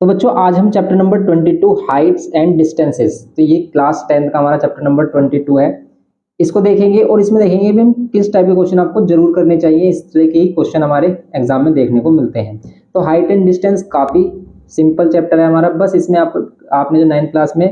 तो बच्चों आज हम chapter number 22 Heights and distances, तो ये क्लास 10 का हमारा चैप्टर नंबर 22 है। इसको देखेंगे और इसमें देखेंगे भी हम किस टाइप के क्वेश्चन आपको जरूर करने चाहिए। इस तरह के क्वेश्चन हमारे एग्जाम में देखने को मिलते हैं। तो हाइट एंड डिस्टेंस काफी सिंपल चैप्टर है हमारा। बस इसमें आपने जो 9th क्लास में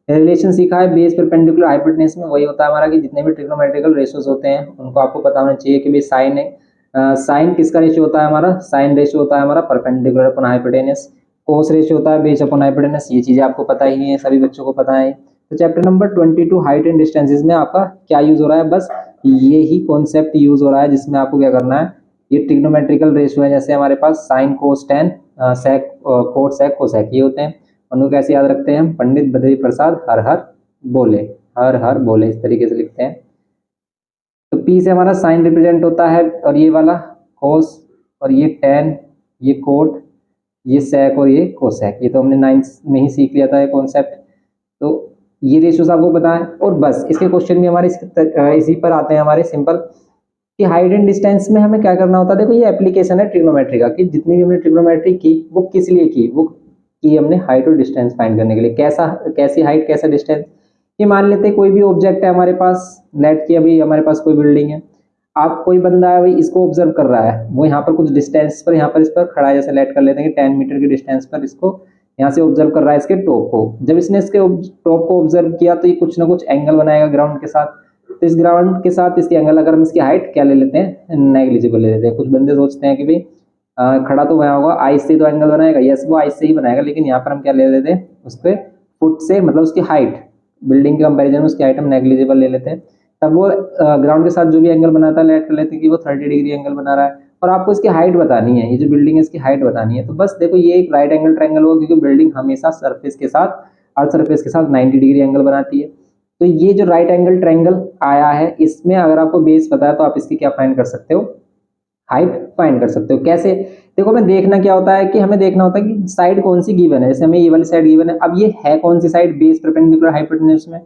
रिलेशन सीखा है बेस परपेंडिकुलर हाइपोटेन्यूज में, वही होता है हमारा कि जितने भी ट्रिग्नोमेट्रिकल रेशियोज होते हैं उनको आपको पता होना चाहिए कि भाई साइन है, साइन किसका रेशियो होता है हमारा, साइन रेशियो होता है हमारा परपेंडिकुलर अपॉन हाइपोटेन्यूज। कोस रेशियो होता है बेस अपॉन हाइपोटेनस। ये चीजें आपको पता ही है, सभी बच्चों को पता है। तो chapter number 22 height and distances में आपका क्या यूज हो रहा है, बस ये ही कॉन्सेप्ट यूज हो रहा है जिसमें आपको क्या करना है, ये ट्रिग्नोमेट्रिकल रेशियो है। जैसे हमारे पास sine cos tan sec cot sec cosec ये होते हैं, उनको कैसे याद रखते हैं हम, पंडित बद्री प्रसाद हर हर बोले, हर हर बोले, इस तरीके से लिखते हैं। तो पी से हमारा साइन रिप्रेजेंट होता है और ये वाला कोस, और ये टेन, ये कोट, ये सेक और ये कोसेक, ये तो हमने 9th में ही सीख लिया था ये कॉन्सेप्ट। तो ये रेशियोज आपको पता है। और बस इसके क्वेश्चन भी हमारे इसी पर आते हैं हमारे सिंपल, कि हाइट एंड डिस्टेंस में हमें क्या करना होता है। देखो ये एप्लीकेशन है ट्रिग्नोमेट्री का, कि जितनी भी हमने ट्रिग्नोमेट्री की वो किस लिए की, वो की हमने हाइट और डिस्टेंस फाइंड करने के लिए। कैसा, कैसी हाइट कैसा डिस्टेंस। ये मान लेते हैं कोई भी ऑब्जेक्ट है हमारे पास, लेट की अभी हमारे पास कोई बिल्डिंग है, आप कोई बंदा है भाई इसको ऑब्जर्व कर रहा है, वो यहाँ पर कुछ डिस्टेंस पर यहाँ पर इस पर खड़ा है, जैसे लेट कर लेते हैं कि 10 मीटर की डिस्टेंस पर इसको यहाँ से ऑब्जर्व कर रहा है इसके टॉप को। जब इसने इसके टॉप को ऑब्जर्व किया तो ये कुछ ना कुछ एंगल बनाएगा ग्राउंड के साथ। तो इस ग्राउंड के साथ इसकी एंगल, अगर हम इसकी हाइट क्या ले लेते हैं, नेग्लिजिबल ले लेते हैं। कुछ बंदे सोचते हैं कि भाई खड़ा तो वहाँ होगा, आइस से तो एंगल बनाएगा, यस वो आइस से ही बनाएगा, लेकिन यहाँ पर हम क्या ले लेते हैं, उसके फुट से, मतलब उसकी हाइट, बिल्डिंग के कंपेरिजन में उसकी हाइट हम नेग्लिजिबल ले लेते हैं। तब वो ग्राउंड के साथ जो भी एंगल बनाता है लेट कर लेते हैं कि वो 30 डिग्री एंगल बना रहा है, और आपको इसकी हाइट बतानी है, ये जो बिल्डिंग है इसकी हाइट बतानी है। तो बस देखो ये एक राइट एंगल ट्रायंगल होगा, क्योंकि बिल्डिंग हमेशा सरफेस के साथ, अर्थ सरफेस के साथ 90 डिग्री एंगल बनाती है। तो ये जो राइट एंगल ट्रायंगल आया है, इसमें अगर आपको बेस पता है तो आप इसकी क्या फाइंड कर सकते हो, हाइट फाइंड कर सकते हो। कैसे, देखो हमें देखना क्या होता है, कि हमें देखना होता है कि साइड कौन सी गिवन है। जैसे हमें ये वाली साइड गिवन है, अब ये है कौन सी साइड, बेस परपेंडिकुलर हाइपोटेन्यूज में।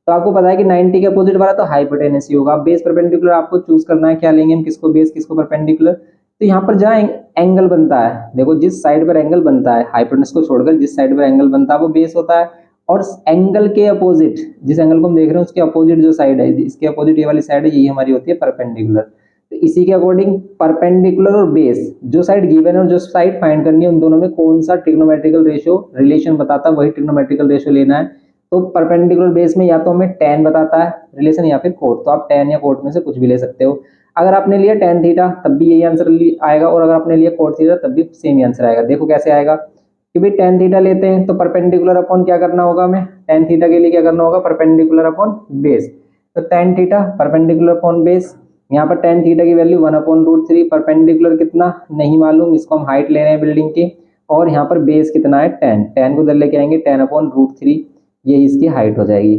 तो आपको पता है कि 90 के अपोजिट वाला तो हाइपोटेन्यूज ही होगा। बेस परपेंडिकुलर आपको चूज करना है, क्या लेंगे हम, किसको बेस किसको परपेंडिकुलर। तो यहाँ पर जहाँ एंगल बनता है, देखो जिस साइड पर एंगल बनता है हाइपोटेन्यूज को छोड़कर, जिस साइड पर एंगल बनता है वो बेस होता है। और एंगल के अपोजिट, जिस एंगल को हम देख रहे हैं उसके अपोजिट जो साइड है, इसके अपोजिट ये वाली साइड है, यही हमारी होती है परपेंडिकुलर। तो इसी के अकॉर्डिंग परपेंडिकुलर और बेस, जो साइड गिवन है और जो साइड फाइंड करनी है, उन दोनों में कौन सा ट्रिग्नोमेट्रिकल रेशियो रिलेशन बताता है, वही ट्रिग्नोमेट्रिकल रेशियो लेना है। तो परपेंडिकुलर बेस में या तो हमें tan बताता है रिलेशन, या फिर कोट, तो आप tan या कोट में से कुछ भी ले सकते हो। अगर आपने लिया tan थीटा तब भी यही आंसर आएगा, और अगर आपने लिया कोट थीटा तब भी सेम ही आंसर आएगा। देखो कैसे आएगा, कि भाई tan थीटा लेते हैं तो परपेंडिकुलर अपॉन क्या करना होगा हमें, tan थीटा के लिए क्या करना होगा, परपेंडिकुलर अपॉन बेस। तो tan theta perpendicular upon base, यहाँ पर tan थीटा की वैल्यू 1/√3, परपेंडिकुलर कितना नहीं मालूम, इसको हम हाइट ले रहे हैं बिल्डिंग की, और यहाँ पर बेस कितना है 10, 10 को इधर लेके आएंगे 10/√3, ये इसकी हाइट हो जाएगी।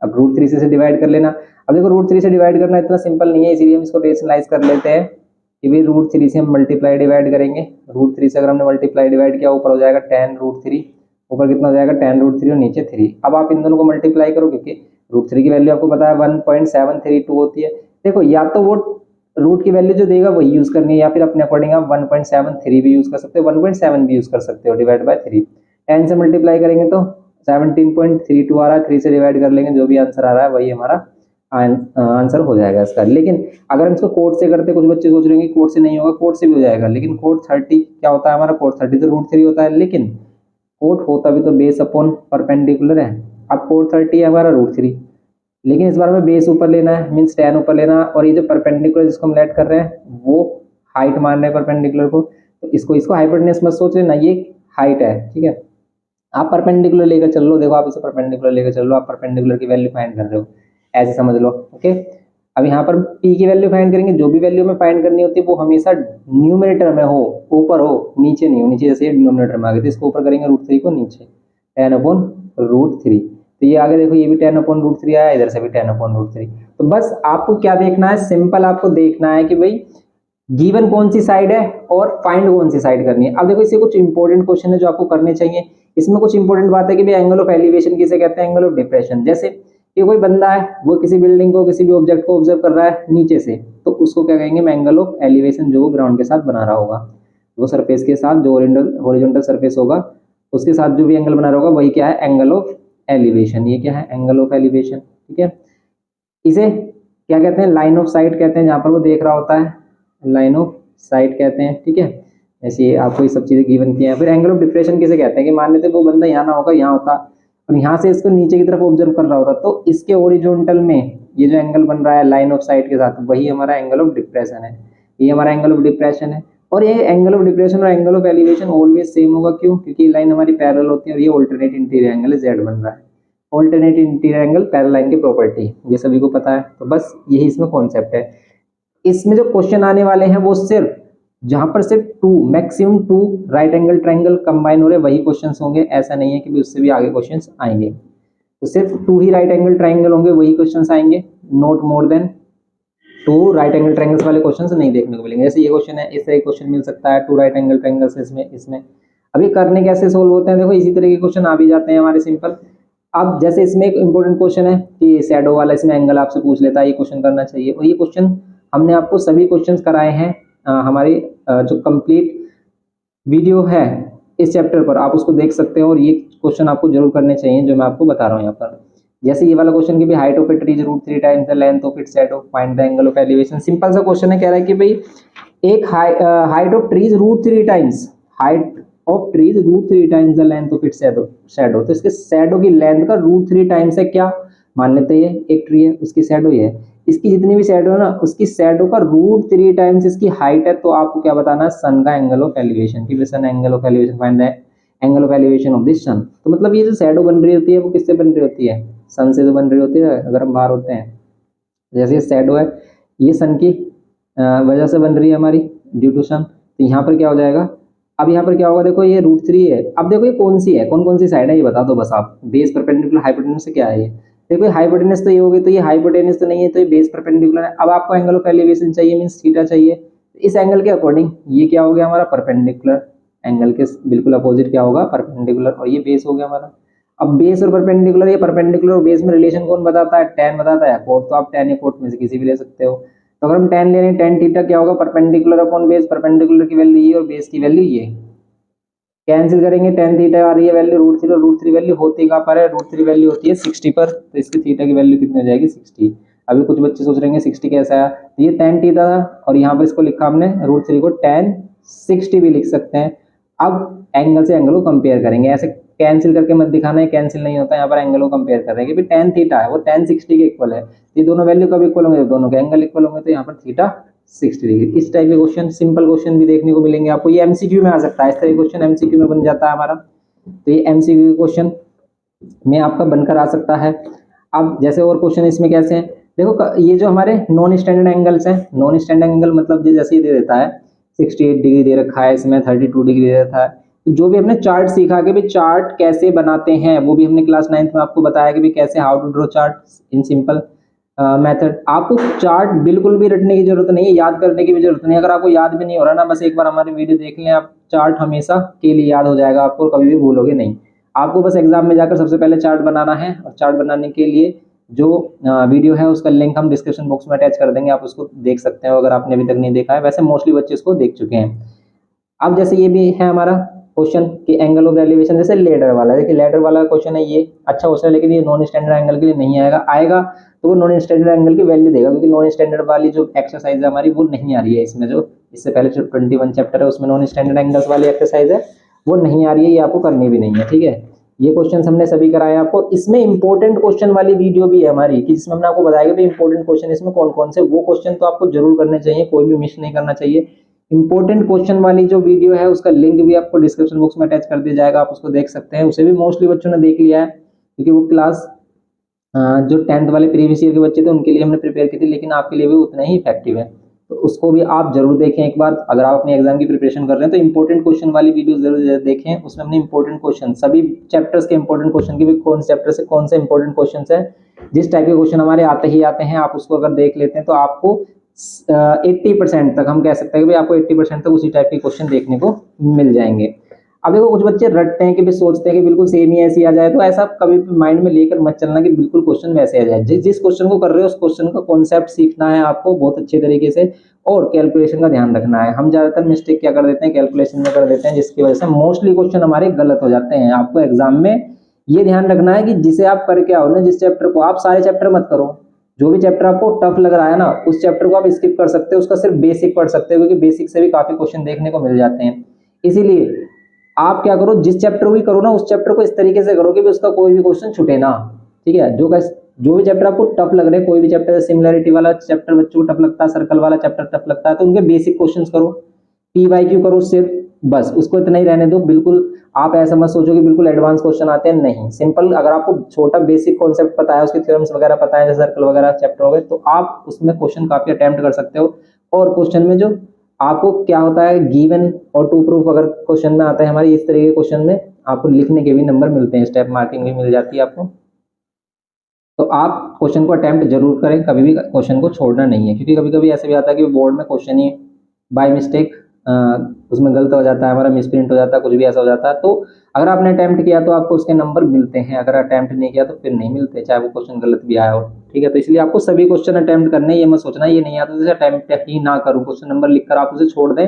अब √3 से डिवाइड कर लेना। अब देखो √3 से डिवाइड करना इतना सिंपल नहीं है, इसीलिए हम इसको रेशनलाइज कर लेते हैं कि भाई √3 से हम मल्टीप्लाई डिवाइड करेंगे। √3 से अगर हमने मल्टीप्लाई डिवाइड किया, ऊपर हो जाएगा tan√3, ऊपर कितना हो जाएगा tan√3 और नीचे 3। अब आप इन दोनों को मल्टीप्लाई करो, क्योंकि √3 की वैल्यू आपको पता है 1.732 होती है। देखो या तो वो रूट की वैल्यू जो देगा वही यूज करनी है, या फिर अपने अकॉर्डिंग आप 1.73 भी यूज कर सकते हो, 1.7 भी यूज कर सकते हो, डिवाइड बाय 3। 10 से मल्टीप्लाई करेंगे तो 17.32 आ रहा है, 3 से डिवाइड कर लेंगे, जो भी आंसर आ रहा है वही हमारा आंसर हो जाएगा इसका। लेकिन अगर हम इसको कोट से करते, कुछ बच्चे सोच रहे हैं कि कोट से नहीं होगा, कोट से भी हो जाएगा, लेकिन कोट 30 क्या होता है हमारा, कोट 30 तो √3 होता है, लेकिन कोट होता भी तो बेस अपॉन परपेंडिकुलर है। अब कोट 30 है हमारा √3, लेकिन इस बार में बेस ऊपर लेना है, मीन्स tan ऊपर लेना है, और ये जो परपेंडिकुलर जिसको हम लेट कर रहे हैं वो हाइट मान रहे हैं परपेंडिकुलर को, तो इसको हाइपोटेन्यूज मत सोच लेना, ये हाइट है, ठीक है। आप परपेंडिकुलर लेकर चल लो, देखो आप इसे परपेंडिकुलर लेकर चल लो, आप परपेंडिकुलर की वैल्यू फाइंड कर रहे हो, ऐसे समझ लो, ओके। अब यहाँ पर p की वैल्यू फाइंड करेंगे, जो भी वैल्यू में फाइंड करनी होती है वो हमेशा न्यूमरेटर में हो, ऊपर हो, नीचे नहीं हो। नीचे जैसे डिनोमिनेटर में आ गई तो इसको ऊपर करेंगे √3 को नीचे, tan/√3। तो ये आगे देखो, ये भी tan/√3 आया, इधर से भी tan/√3। तो बस आपको क्या देखना है, सिंपल आपको देखना है कि भाई गिवन कौन सी साइड है और फाइंड कौन सी साइड करनी है। अब देखो इससे कुछ इंपॉर्टेंट क्वेश्चन है जो आपको करने चाहिए। इसमें कुछ इंपॉर्टेंट बात है कि भाई एंगल ऑफ एलिवेशन किसे कहते हैं, एंगल ऑफ डिप्रेशन। जैसे कि कोई बंदा है, वो किसी बिल्डिंग को, किसी भी ऑब्जेक्ट को ऑब्जर्व कर रहा है नीचे से, तो उसको क्या कहेंगे, एंगल ऑफ एलिवेशन, जो वो ग्राउंड के साथ बना रहा होगा, वो सरफेस के साथ जो हॉरिजॉन्टल सरफेस होगा उसके साथ जो भी एंगल बना रहा होगा वही क्या है, एंगल ऑफ एलिवेशन। ये क्या है, एंगल ऑफ एलिवेशन, ठीक है। इसे क्या कहते हैं, लाइन ऑफ साइट कहते हैं, जहां पर वो देख रहा होता है, लाइन ऑफ साइट कहते हैं, ठीक है। ऐसे आपको ये सब चीजें गिवन की हैं। फिर एंगल ऑफ डिप्रेशन किसे कहते हैं, कि मान लेते वो बंदा यहाँ ना होगा, यहाँ होता और यहाँ से इसको नीचे की तरफ ऑब्जर्व कर रहा होता, तो इसके ओरिजोनटल में ये जो एंगल बन रहा है लाइन ऑफ साइट के साथ, वही हमारा एंगल ऑफ डिप्रेशन है। ये हमारा एंगल ऑफ डिप्रेशन है। और ये एंगल ऑफ डिप्रेशन और angle of elevation always same होगा, क्यों, क्योंकि लाइन हमारी पैरेलल होती है और ये ऑल्टरनेट इंटीरियर एंगल जेड बन रहा है। Alternate interior angle parallel line की प्रॉपर्टी ये सभी को पता है, तो बस यही इसमें कॉन्सेप्ट है। इसमें जो क्वेश्चन आने वाले हैं वो सिर्फ जहां पर सिर्फ maximum two right angle triangle combine हो रहे वही क्वेश्चंस होंगे। ऐसा नहीं है कि भी उससे भी आगे क्वेश्चंस आएंगे। तो सिर्फ 2 ही राइट एंगल ट्रायंगल होंगे वही क्वेश्चंस आएंगे, not more than 2 right angle triangles वाले क्वेश्चंस नहीं देखने को मिलेंगे। जैसे ये क्वेश्चन है, इस तरह का क्वेश्चन मिल सकता है 2 राइट एंगल ट्रायंगल्स इसमें अभी करने कैसे सोल्व होते हैं, देखो इसी तरह के क्वेश्चन आ भी जाते हैं हमारे सिंपल। अब जैसे इसमें एक इंपॉर्टेंट क्वेश्चन है कि शैडो वाला इसमें एंगल आपसे पूछ लेता है, ये क्वेश्चन करना चाहिए। और ये क्वेश्चन हमने आपको सभी क्वेश्चंस कराए हैं हमारी जो कंप्लीट वीडियो है इस चैप्टर पर, आप उसको देख सकते हो। और ये क्वेश्चन आपको जरूर करने चाहिए जो मैं आपको बता रहा हूँ यहाँ पर। जैसे ये वाला क्वेश्चन की भी height of a tree is √3 times the length of its shadow, find the angle of elevation. Simple सा क्वेश्चन है, कह रहा है कि भाई एक height of tree is √3 times, height of tree is √3 times the length of its shadow. तो इसके शैडो की लेंथ का √3 टाइम्स है क्या, मान लेते हैं ये एक ट्री है, उसकी शैडो ये है, इसकी जितनी भी शैडो है ना उसकी शैडो का √3 टाइम्स इसकी हाइट है। तो आपको क्या बताना है, सन का एंगल ऑफ एलिवेशन की, sun angle of elevation, find the angle of elevation of this sun. तो मतलब ये जो शैडो बन रही होती है वो किससे बन रही होती है, सन से तो बन रही होती है अगर हम बाहर होते हैं। जैसे ये शैडो है ये सन की वजह से बन रही है हमारी, ड्यू टू सन। तो यहाँ पर क्या हो जाएगा, अब यहाँ पर क्या होगा, देखो ये √3 है। अब देखो ये कौन सी है, कौन कौन सी साइड है ये बता दो बस आप। बेस परपेंडिकुलर हाइपोटेन्यूज से क्या है ये, देखो हाइपोटेनस तो ये हो गई, तो ये हाइपोटेनस तो नहीं है, तो ये बेस परपेंडिकुलर है। अब आपको एंगल ऑफ एलिवेशन चाहिए, मींस थीटा चाहिए। इस एंगल के अकॉर्डिंग ये क्या हो गया हमारा, परपेंडिकुलर एंगल के बिल्कुल अपोजिट क्या होगा, परपेंडिकुलर। और ये बेस हो गया हमारा। अब बेस और परपेंडिकुलर, ये परपेंडिकुलर और बेस में रिलेशन कौन बताता है, tan बताता है, कोट तो आप tan या कोट में से किसी भी ले सकते हो। तो अगर हम tan ले रहे हैं, tan थीटा क्या होगा, परपेंडिकुलर अपॉन बेस, परपेंडिकुलर की वैल्यू ये और बेस की वैल्यू ये, कैंसिल करेंगे, tan थीटा आ रही है वैल्यू √3 और √3 वैल्यू होती कहाँ पर है, √3 वैल्यू होती है 60 पर, तो इसकी थीटा की वैल्यू कितनी हो जाएगी, 60। अभी कुछ बच्चे सोच रहे हैं 60 कैसा आया, तो ये tan थीटा था और यहाँ पर इसको लिखा हमने √3 को tan 60 भी लिख सकते हैं। अब एंगल से एंगल को कंपेयर करेंगे, ऐसे कैंसिल करके मत दिखाना है, कैंसिल नहीं होता, यहाँ पर एंगल को कंपेयर कर रहे हैं कि tan थीटा है वो tan 60 के इक्वल है। ये दोनों वैल्यू कब इक्वल होंगे, दोनों के एंगल इक्वल होंगे, तो यहाँ पर थीटा 60 डिग्री। इस टाइप के क्वेश्चन, सिंपल क्वेश्चन भी देखने को मिलेंगे आपको। ये एमसीक्यू में आ सकता है, इस तरह क्वेश्चन एमसीक्यू में बन जाता है हमारा। तो ये एमसीक्यू क्वेश्चन में आपका बनकर आ सकता है। अब जैसे और क्वेश्चन इसमें कैसे हैं, देखो ये जो हमारे नॉन स्टैंडर्ड एंगल्स हैं, नॉन स्टैंडर्ड एंगल मतलब जैसे ये दे देता है 68 डिग्री दे रखा है, इसमें 32 डिग्री दे रखा है। तो जो भी हमने चार्ट सीखा कि भाई चार्ट कैसे बनाते हैं, वो भी हमने क्लास 9th में आपको बताया कि भाई कैसे, how to draw chart in simple method. आपको चार्ट बिल्कुल भी रटने की जरूरत नहीं है, याद करने की भी जरूरत नहीं है। अगर आपको याद भी नहीं हो रहा ना, बस एक बार हमारी वीडियो देख लें आप, चार्ट हमेशा के लिए याद हो जाएगा आपको, कभी भी भूलोगे नहीं। आपको बस एग्जाम में जाकर सबसे पहले चार्ट बनाना है, और चार्ट बनाने के लिए जो वीडियो है उसका लिंक हम डिस्क्रिप्शन बॉक्स में अटैच कर देंगे, आप उसको देख सकते हो अगर आपने अभी तक नहीं देखा है। वैसे मोस्टली बच्चे इसको देख चुके हैं। अब जैसे ये भी है हमारा क्वेश्चन कि एंगल ऑफ एलिवेशन, जैसे लेडर वाला, देखिए लेडर वाला क्वेश्चन है, ये अच्छा क्वेश्चन है, लेकिन ये नॉन स्टैंडर्ड एंगल के लिए नहीं आएगा। आएगा तो वो नॉन स्टैंडर्ड एंगल की वैल्यू देगा, क्योंकि नॉन स्टैंडर्ड वाली जो एक्सरसाइज है हमारी वो नहीं आ रही है इसमें। जो इससे पहले जो 21 चैप्टर है उसमें नॉन स्टैंडर्ड एंगल्स वाली एक्सरसाइज है वो नहीं आ रही है, ये आपको करनी भी नहीं है, ठीक है। ये क्वेश्चन हमने सभी कराए आपको। इसमें इंपॉर्टेंट क्वेश्चन वाली वीडियो भी है हमारी, कि जिसमें हमने आपको बताया कि इंपॉर्टेंट क्वेश्चन इसमें कौन कौन से, वो क्वेश्चन तो आपको जरूर करने चाहिए, कोई भी मिस नहीं करना चाहिए। इंपॉर्टेंट क्वेश्चन वाली जो वीडियो है उसका लिंक भी आपको डिस्क्रिप्शन बॉक्स में अटैच कर दिया जाएगा, आप उसको देख सकते हैं। उसे भी मोस्टली बच्चों ने देख लिया है, क्योंकि वो क्लास जो 10th वाले प्रीवियस ईयर के बच्चे थे उनके लिए हमने प्रिपेयर की थी, लेकिन आपके लिए भी उतना ही इफेक्टिव है। तो उसको भी आप जरूर देखें एक बार, अगर आप अपने एग्जाम की प्रिपरेशन कर रहे हैं तो इंपॉर्टेंट क्वेश्चन वाली वीडियो जरूर देखें। उसमें हमने इंपॉर्टेंट क्वेश्चन, सभी चैप्टर्स के इंपॉर्टेंट क्वेश्चन की भी कौन से चैप्टर से कौन से इंपॉर्टेंट क्वेश्चन है, जिस टाइप के क्वेश्चन हमारे आते ही आते हैं, आप उसको अगर देख लेते हैं तो आपको 80% तक हम कह सकते हैं कि भाई आपको 80% तक उसी टाइप के क्वेश्चन देखने को मिल जाएंगे। अब देखो कुछ बच्चे रटते हैं कि भी सोचते हैं कि बिल्कुल सेम ही ऐसी आ जाए, तो ऐसा कभी भी माइंड में लेकर मत चलना कि बिल्कुल क्वेश्चन वैसे आ जाए। जिस जिस क्वेश्चन को कर रहे हो उस क्वेश्चन का कॉन्सेप्ट सीखना है आपको बहुत अच्छे तरीके से, और कैलकुलेशन का ध्यान रखना है। हम ज्यादातर मिस्टेक क्या कर देते हैं, कैलकुलेशन में कर देते हैं, जिसकी वजह से मोस्टली क्वेश्चन हमारे गलत हो जाते हैं। आपको एग्जाम में ये ध्यान रखना है कि जिसे आप करके आओ ना, जिस चैप्टर को, आप सारे चैप्टर मत करो, जो भी चैप्टर आपको टफ लग रहा है ना उस चैप्टर को आप स्किप कर सकते हो, उसका सिर्फ बेसिक पढ़ सकते हो, क्योंकि बेसिक से भी काफी क्वेश्चन देखने को मिल जाते हैं। इसीलिए आप क्या करो, जिस चैप्टर को भी करो ना उस चैप्टर को इस तरीके से करो कि उसका कोई भी क्वेश्चन छूटे ना। ठीक है, जो भी चैप्टर आपको टफ लग रहे हैं, कोई भी चैप्टर, सिमिलरिटी वाला चैप्टर बच्चों को टफ लगता है, सर्कल वाला चैप्टर टफ लगता है, तो उनके बेसिक क्वेश्चंस करो, PYQ करो सिर्फ, बस उसको इतना ही रहने दो। बिल्कुल आप ऐसा मत सोचो कि बिल्कुल एडवांस क्वेश्चन आते हैं, नहीं, सिंपल अगर आपको छोटा बेसिक कॉन्सेप्ट पता है, उसके थ्योरम्स वगैरह पता है, जैसे सर्कल वगैरह चैप्टर हो गए, तो आप उसमें क्वेश्चन काफी अटेम्प्ट कर सकते हो। और क्वेश्चन में जो आपको क्या होता है, गिवन और टू प्रूफ अगर क्वेश्चन में आता है हमारे, इस तरीके के क्वेश्चन में आपको लिखने के भी नंबर मिलते हैं, स्टेप मार्किंग भी मिल जाती है आपको। तो आप क्वेश्चन को अटेम्प्ट जरूर करें, कभी भी क्वेश्चन को छोड़ना नहीं है, क्योंकि कभी कभी ऐसे भी आता है कि बोर्ड में क्वेश्चन ही बाय मिस्टेक उसमें गलत हो जाता है, हमारा मिसप्रिंट हो जाता है, कुछ भी ऐसा हो जाता है। तो अगर आपने अटेम्प्ट किया तो आपको उसके नंबर मिलते हैं, अगर अटेम्प्ट नहीं किया तो फिर नहीं मिलते, चाहे वो क्वेश्चन गलत भी आया हो। ठीक है, तो इसलिए आपको सभी क्वेश्चन अटेम्प्ट करने, ये मत सोचना ये नहीं आता जैसे अटेम्प्ट ही ना करूँ, क्वेश्चन नंबर लिखकर आप उसे छोड़ दें,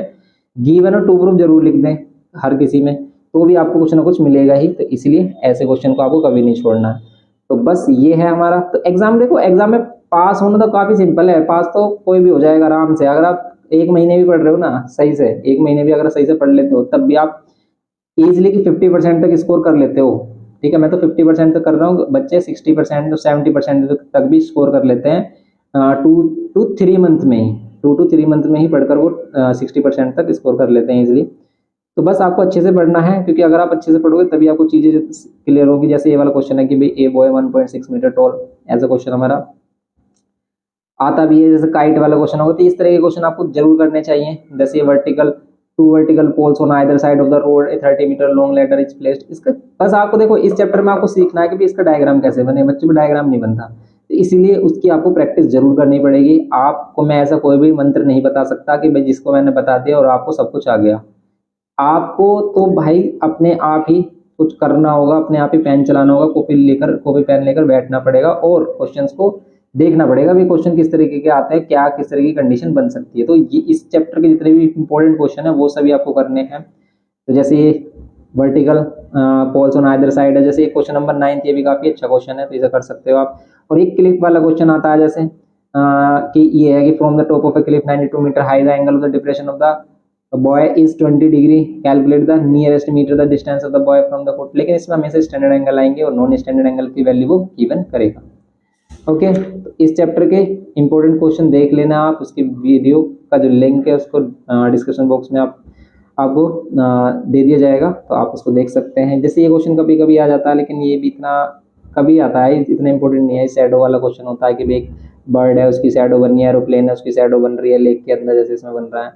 गिवन और टू प्रूफ जरूर लिख दें हर किसी में, तो भी आपको कुछ ना कुछ मिलेगा ही। तो इसलिए ऐसे क्वेश्चन को आपको कभी नहीं छोड़ना है। तो बस ये है हमारा। तो एग्जाम देखो, एग्जाम में पास होना तो काफी सिंपल है, पास तो कोई भी हो जाएगा आराम से। अगर आप एक महीने भी पढ़ रहे हो ना सही से, एक महीने भी अगर सही से पढ़ लेते हो, तब भी आप इजिली की 50% तक स्कोर कर लेते हो। ठीक है, मैं तो 50% तक कर रहा हूँ, बच्चे 60% तो 70% तक भी स्कोर कर लेते हैं 2 to 3 मंथ में ही, 2 to 3 मंथ में ही पढ़कर वो 60% तक स्कोर कर लेते हैं इजिली। तो बस आपको अच्छे से पढ़ना है, क्योंकि अगर आप अच्छे से पढ़ोगे तभी आपको चीजें क्लियर होगी। जैसे ये वाला क्वेश्चन है कि भाई ए बॉय 1.6 मीटर टॉल, ऐसा क्वेश्चन हमारा आता भी है। जैसे काइट वाला क्वेश्चन होगा, तो इस तरह के क्वेश्चन आपको जरूर करने चाहिए। जैसे two vertical poles on either side of the road, a 30 metre long ladder is placed. इसका बस आपको देखो, इस चैप्टर में आपको सीखना है कि भी इसका डायग्राम कैसे बने, बच्चे में डायग्राम नहीं बनता, तो इसीलिए उसकी आपको प्रैक्टिस जरूर करनी पड़ेगी। आपको मैं ऐसा कोई भी मंत्र नहीं बता सकता कि भाई जिसको मैंने बता दिया और आपको सब कुछ आ गया। आपको तो भाई अपने आप ही कुछ करना होगा, अपने आप ही पेन चलाना होगा, कॉपी पेन लेकर बैठना पड़ेगा और क्वेश्चंस को देखना पड़ेगा भी क्वेश्चन किस तरीके के आते हैं, क्या किस तरह की कंडीशन बन सकती है। तो ये इस चैप्टर के जितने भी इंपॉर्टेंट क्वेश्चन है वो सभी आपको करने हैं। तो जैसे ये vertical poles on either side है, जैसे ये क्वेश्चन नंबर 9, ये भी काफी अच्छा क्वेश्चन है, तो इसे कर सकते हो आप। और एक क्लिफ वाला क्वेश्चन आता है, जैसे कि ये है कि from the top of a cliff 92 metre high, the angle of the depression of the boy is 20 degree, calculate the nearest metre the distance of the boy from the foot. लेकिन इसमें हमेशा स्टैंडर्ड एंगल आएंगे और non standard angle की value वो given करेगा। Okay, तो इस चैप्टर के इंपॉर्टेंट क्वेश्चन देख लेना आप, उसकी वीडियो का जो लिंक है उसको डिस्क्रिप्शन बॉक्स में आपको दे दिया जाएगा, तो आप उसको देख सकते हैं। जैसे ये क्वेश्चन कभी कभी आ जाता है, लेकिन ये भी इतना कभी आता है, इतना इंपॉर्टेंट नहीं है। शैडो वाला क्वेश्चन होता है कि भाई एक बर्ड है, उसकी शैडो बन रही है, एरोप्लेन है उसकी शैडो बन रही है लेक के अंदर, जैसे इसमें बन रहा है।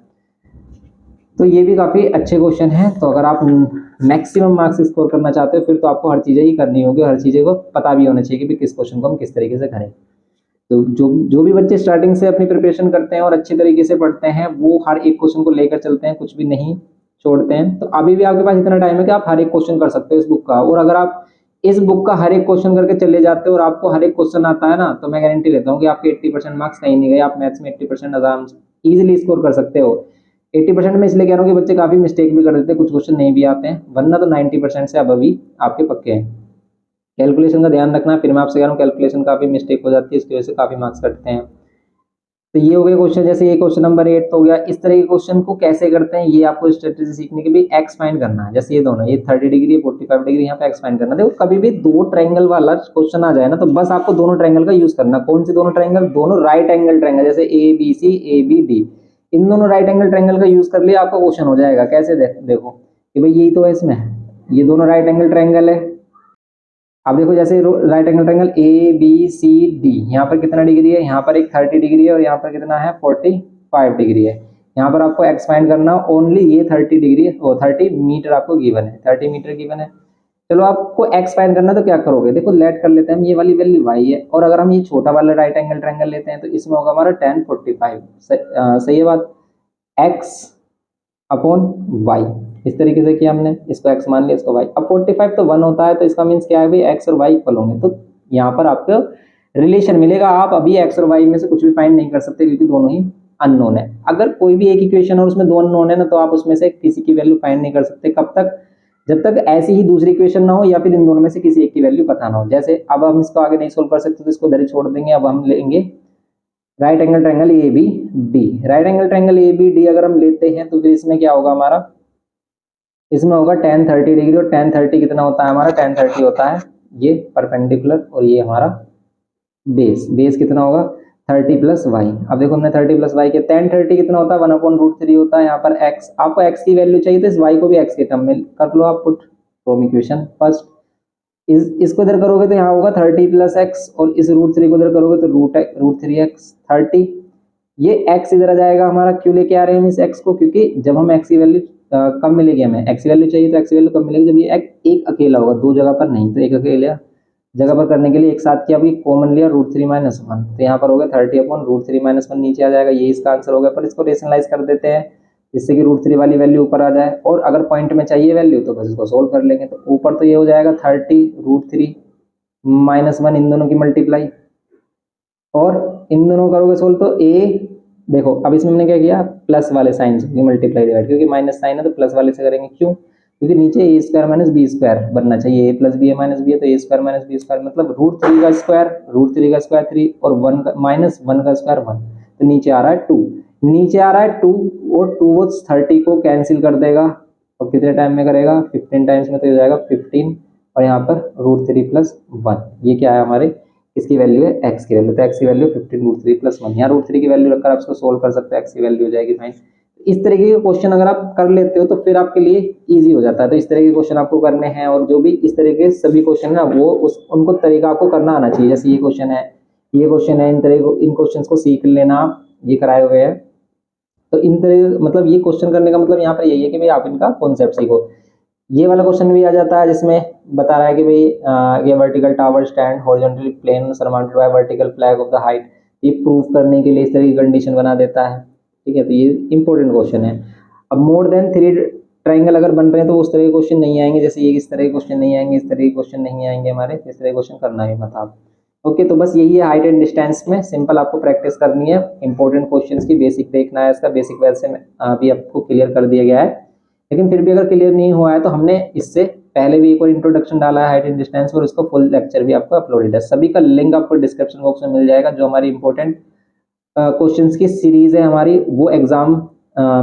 तो ये भी काफी अच्छे क्वेश्चन हैं। तो अगर आप मैक्सिमम मार्क्स स्कोर करना चाहते हो फिर तो आपको हर चीजें ही करनी होगी, हर चीजें को पता भी होना चाहिए कि किस क्वेश्चन को हम किस तरीके से करें। तो जो जो भी बच्चे स्टार्टिंग से अपनी प्रिपरेशन करते हैं और अच्छे तरीके से पढ़ते हैं, वो हर एक क्वेश्चन को लेकर चलते हैं, कुछ भी नहीं छोड़ते हैं। तो अभी भी आपके पास इतना टाइम है कि आप हर एक क्वेश्चन कर सकते हो इस बुक का। और अगर आप इस बुक का हर एक क्वेश्चन करके चले जाते हो और आपको हर एक क्वेश्चन आता है ना, तो मैं गारंटी लेता हूँ कि आपके 80% मार्क्स कहीं नहीं गए, आप मैथ्स में 80% आराम से इजिली स्कोर कर सकते हो। 80% में इसलिए कह रहा हूँ कि बच्चे काफी मिस्टेक भी कर देते हैं, कुछ क्वेश्चन नहीं भी आते हैं, वरना तो 90% से अब अभी आपके पक्के हैं। कैलकुलेशन का ध्यान रखना, फिर मैं आपसे कह रहा हूँ कैलकुलेशन काफी मिस्टेक हो जाती है, इसकी वजह से काफी मार्क्स कटते हैं। तो ये हो गए क्वेश्चन, जैसे ये क्वेश्चन नंबर 8 हो गया। इस तरह के क्वेश्चन को कैसे करते हैं ये आपको स्ट्रेटेजी सीखने के भी एक्स फाइंड करना है। जैसे ये दोनों, ये 30 डिग्री 45 डिग्री, यहाँ पे एक्स फाइंड करना। देखो कभी भी दो ट्रायंगल वाला क्वेश्चन आ जाए ना, तो बस आपको दोनों ट्रायंगल का यूज करना। कौन से दोनों ट्रायंगल? दोनों राइट एंगल ट्रायंगल, जैसे A B C, A B D, इन दोनों राइट एंगल ट्रायंगल का यूज कर लिया, आपका क्वेश्चन हो जाएगा। कैसे? देखो कि भाई यही तो है, इसमें ये दोनों राइट एंगल ट्रायंगल है। अब देखो जैसे right angle triangle A B C D, यहाँ पर कितना डिग्री है? यहाँ पर एक 30 डिग्री है और यहाँ पर कितना है? 45 डिग्री है। यहाँ पर आपको एक्स फाइंड करना, ओनली ये 30 डिग्री वो 30 मीटर आपको गिवन है, 30 मीटर गिवन है। चलो आपको एक्स फाइंड करना, तो क्या करोगे? देखो लेट कर लेते हैं हम, ये वाली वैल्यू वाई है, और अगर हम ये छोटा वाला राइट एंगल ट्रायंगल लेते हैं तो इसमें होगा हमारा tan 45। सही है बात, एक्स अपॉन वाई। इस तरीके से किया हमने, इसको x मान लिया, इसको y। अब 45 तो 1 होता है, तो इसका मीन्स क्या है भाई, x और y इक्वल होंगे, तो यहाँ पर आपको रिलेशन मिलेगा। आप अभी x और y में से कुछ भी फाइंड नहीं कर सकते क्योंकि दोनों ही अननोन है। अगर कोई भी एक इक्वेशन और उसमें दो अननोन है ना, तो आप उसमें से किसी की वैल्यू फाइंड नहीं कर सकते। कब तक, जब तक ऐसी ही दूसरी इक्वेशन ना हो या फिर इन दोनों में से किसी एक की वैल्यू पता ना हो। जैसे अब हम इसको आगे नहीं सोल्व कर सकते तो इसको इधर ही छोड़ देंगे। अब हम लेंगे right angle triangle A B D. Right angle triangle A B D अगर हम लेते हैं तो फिर इसमें क्या होगा हमारा, इसमें होगा tan 30 डिग्री। और tan 30 कितना होता है हमारा, tan 30 होता है ये परपेंडिकुलर और ये हमारा बेस। बेस कितना होगा 30 प्लस वाई। अब देखो हमने 30 प्लस वाई किया, tan 30 कितना होता है 1/√3 होता है। यहाँ पर x, आपको x की वैल्यू चाहिए तो इस y को भी x के टर्म में कर लो आप पुट, फ्रॉम इक्वेशन फर्स्ट। इसको इधर करोगे तो यहाँ होगा 30 प्लस एक्स, और इस √3 को इधर करोगे तो √3x 30। ये x इधर आ जाएगा हमारा। क्यों लेके आ रहे हैं हम इस x को, क्योंकि जब हम x की वैल्यू कब मिलेगी, हमें x की वैल्यू चाहिए तो x की वैल्यू कब मिलेगी, जब ये एक अकेला होगा, दो जगह पर नहीं। तो एक अकेला जगह पर करने के लिए एक साथ किया, अभी कॉमन लिया √3 - 1, तो यहाँ पर हो गया 30/√3 - 1 नीचे आ जाएगा। ये इसका आंसर हो गया। पर इसको रेशनलाइज कर देते हैं जिससे कि √3 वाली वैल्यू ऊपर आ जाए, और अगर पॉइंट में चाहिए वैल्यू तो बस इसको सोल्व कर लेंगे। तो ऊपर तो ये हो जाएगा 30 √3 - 1, इन दोनों की मल्टीप्लाई, और इन दोनों करोगे सोल्व तो a, देखो अब इसमें हमने क्या किया, प्लस वाले साइन से मल्टीप्लाई डिवाइड, क्योंकि माइनस साइन है तो प्लस वाले से करेंगे। क्यों, क्योंकि नीचे a² - b² बनना चाहिए, a + b - b है तो a² - b², मतलब √3 का स्क्वायर, √3 का स्क्वायर 3 और 1 का -1 का स्क्वायर 1, तो नीचे आ रहा है 2, नीचे आ रहा है 2, और 2 वो 30 को कैंसिल कर देगा, और कितने टाइम में करेगा 15 टाइम्स में, तो हो जाएगा 15, और यहाँ पर √3 + 1, ये क्या है हमारे, इसकी वैल्यू है x की वैल्यू, तो x की वैल्यू 15 √3 + 1, यहाँ √3 की वैल्यू रखकर आप इसको सोल्व कर सकते हैं, x की वैल्यू हो जाएगी फाइन। इस तरीके के क्वेश्चन अगर आप कर लेते हो तो फिर आपके लिए इजी हो जाता है। तो इस तरह के क्वेश्चन आपको करने हैं, और जो भी इस तरह के सभी क्वेश्चन है वो उनको तरीका आपको करना आना चाहिए। जैसे ये क्वेश्चन है, ये क्वेश्चन है, इन तरह इन क्वेश्चन को सीख लेना आप, ये कराए हुए हैं। तो इन तरह मतलब ये क्वेश्चन करने का मतलब यहाँ पर यही है कि भाई आप इनका कॉन्सेप्ट सीखो। ये वाला क्वेश्चन भी आ जाता है जिसमें बता रहा है कि भाई ये vertical tower stand horizontally plane surmounted by vertical flag of the height, ये प्रूव करने के लिए इस तरह की कंडीशन बना देता है। ठीक है, तो ये इंपॉर्टेंट क्वेश्चन है। अब मोर देन 3 ट्राइंगल अगर बन रहे हैं तो उस तरह के क्वेश्चन नहीं आएंगे, जैसे ये इस तरह के क्वेश्चन नहीं आएंगे, इस तरह के क्वेश्चन नहीं आएंगे हमारे, इस तरह के क्वेश्चन करना ही मत आप। ओके, तो बस यही है हाइट एंड डिस्टेंस में, सिंपल आपको प्रैक्टिस करनी है, इंपॉर्टेंट क्वेश्चंस की बेसिक देखना है, इसका बेसिक वैसे में अभी आपको क्लियर कर दिया गया है। लेकिन फिर भी अगर क्लियर नहीं हुआ है तो हमने इससे पहले भी एक और इंट्रोडक्शन डाला है हाइट एंड डिस्टेंस, और उसका फुल लेक्चर भी आपको अपलोडेड है। सभी का लिंक आपको डिस्क्रिप्शन बॉक्स में मिल जाएगा। जो हमारी इंपॉर्टेंट क्वेश्चंस की सीरीज है हमारी, वो एग्जाम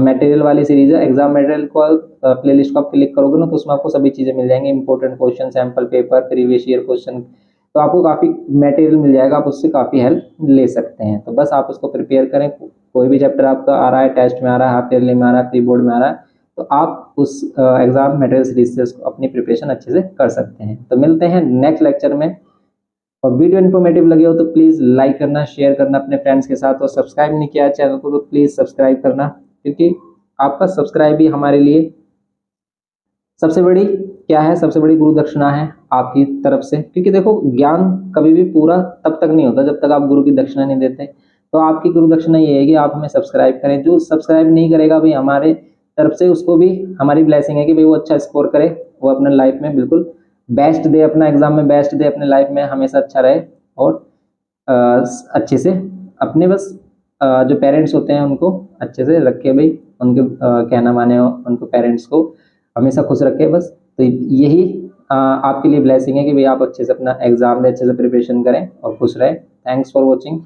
मटेरियल वाली सीरीज है। एग्जाम मटेरियल को प्लेलिस्ट को आप क्लिक करोगे ना तो उसमें आपको सभी चीजें मिल जाएंगी, important question, sample paper, previous year question, तो आपको काफी मटेरियल मिल जाएगा, आप उससे काफी हेल्प ले सकते हैं। तो बस आप उसको प्रिपेयर करें। कोई भी चैप्टर आपका आ रहा है, टेस्ट में आ रहा है, हाफ ईयरली में आ रहा है, प्री बोर्ड में आ रहा है, तो आप उस एग्जाम मटेरियल सीरीज से उसको अपनी प्रिपरेशन अच्छे से कर सकते हैं। तो मिलते हैं नेक्स्ट लेक्चर में। और वीडियो इन्फॉर्मेटिव लगे हो तो प्लीज़ लाइक करना, शेयर करना अपने फ्रेंड्स के साथ, और सब्सक्राइब नहीं किया है चैनल को तो प्लीज़ सब्सक्राइब करना, क्योंकि आपका सब्सक्राइब ही हमारे लिए सबसे बड़ी क्या है, सबसे बड़ी गुरु दक्षिणा है आपकी तरफ से। क्योंकि देखो ज्ञान कभी भी पूरा तब तक नहीं होता जब तक आप गुरु की दक्षिणा नहीं देते। तो आपकी गुरु दक्षिणा ये है कि आप हमें सब्सक्राइब करें। जो सब्सक्राइब नहीं करेगा भाई, हमारे तरफ से उसको भी हमारी ब्लेसिंग है कि भाई वो अच्छा स्कोर करे, वो अपने लाइफ में बिल्कुल बेस्ट दे, अपना एग्जाम में बेस्ट दे, अपने लाइफ में हमेशा अच्छा रहे, और अच्छे से अपने बस जो पेरेंट्स होते हैं उनको अच्छे से रखे भाई, उनके कहना माने हो, उनको पेरेंट्स को हमेशा खुश रखे बस। तो यही आपके लिए ब्लेसिंग है कि भाई आप अच्छे से अपना एग्जाम दें, अच्छे से प्रिपरेशन करें और खुश रहें। Thanks for watching.